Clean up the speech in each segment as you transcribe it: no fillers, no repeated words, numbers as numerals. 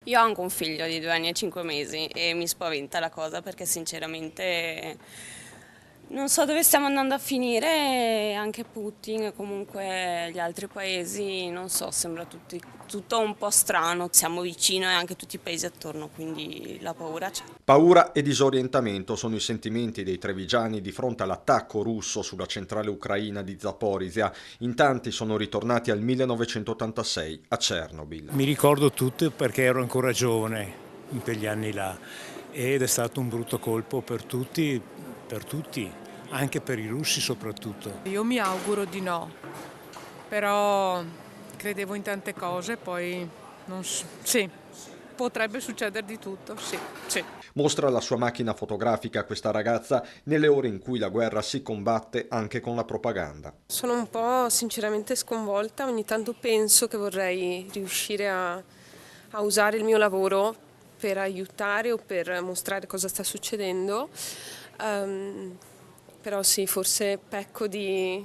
Io ho anche un figlio di 2 anni e 5 mesi e mi spaventa la cosa perché sinceramente non so dove stiamo andando a finire, anche Putin e comunque gli altri paesi, non so, sembra tutto un po' strano, siamo vicini e anche tutti i paesi attorno, quindi la paura c'è. Paura e disorientamento sono i sentimenti dei trevigiani di fronte all'attacco russo sulla centrale ucraina di Zaporizhia. In tanti sono ritornati al 1986 a Chernobyl. Mi ricordo tutto perché ero ancora giovane in quegli anni là ed è stato un brutto colpo per tutti, anche per i russi soprattutto. Io mi auguro di no, però credevo in tante cose, poi sì, potrebbe succedere di tutto, sì, sì. Mostra la sua macchina fotografica questa ragazza nelle ore in cui la guerra si combatte anche con la propaganda. Sono un po' sinceramente sconvolta, ogni tanto penso che vorrei riuscire a usare il mio lavoro per aiutare o per mostrare cosa sta succedendo, però sì, forse pecco di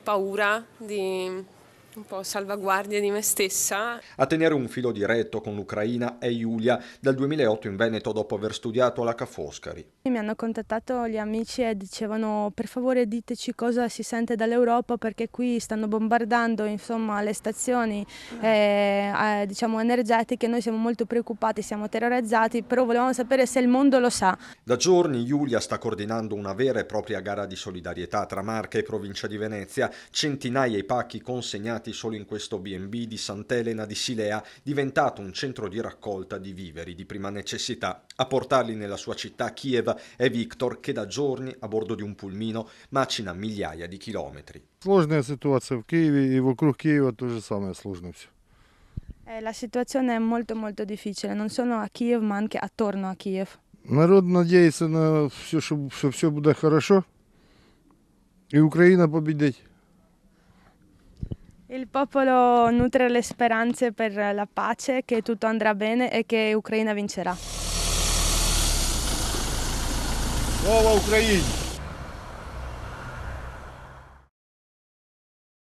paura, di un po' salvaguardia di me stessa. A tenere un filo diretto con l'Ucraina è Giulia, dal 2008 in Veneto dopo aver studiato alla Ca' Foscari. Mi hanno contattato gli amici e dicevano per favore diteci cosa si sente dall'Europa perché qui stanno bombardando insomma, le stazioni diciamo, energetiche, noi siamo molto preoccupati, siamo terrorizzati, però volevamo sapere se il mondo lo sa. Da giorni Giulia sta coordinando una vera e propria gara di solidarietà tra Marche e provincia di Venezia, centinaia i pacchi consegnati solo in questo B&B di Sant'Elena di Silea, diventato un centro di raccolta di viveri di prima necessità. A portarli nella sua città Kiev è Victor, che da giorni a bordo di un pulmino macina migliaia di chilometri. Сложная ситуация в Киеве и вокруг Киева то же самое сложно все. La situazione è molto molto difficile, non solo a Kiev ma anche attorno a Kiev. Народ надеется на все, что все будет хорошо, и Украина победит. Il popolo nutre le speranze per la pace, che tutto andrà bene e che Ucraina vincerà. Слава Украине!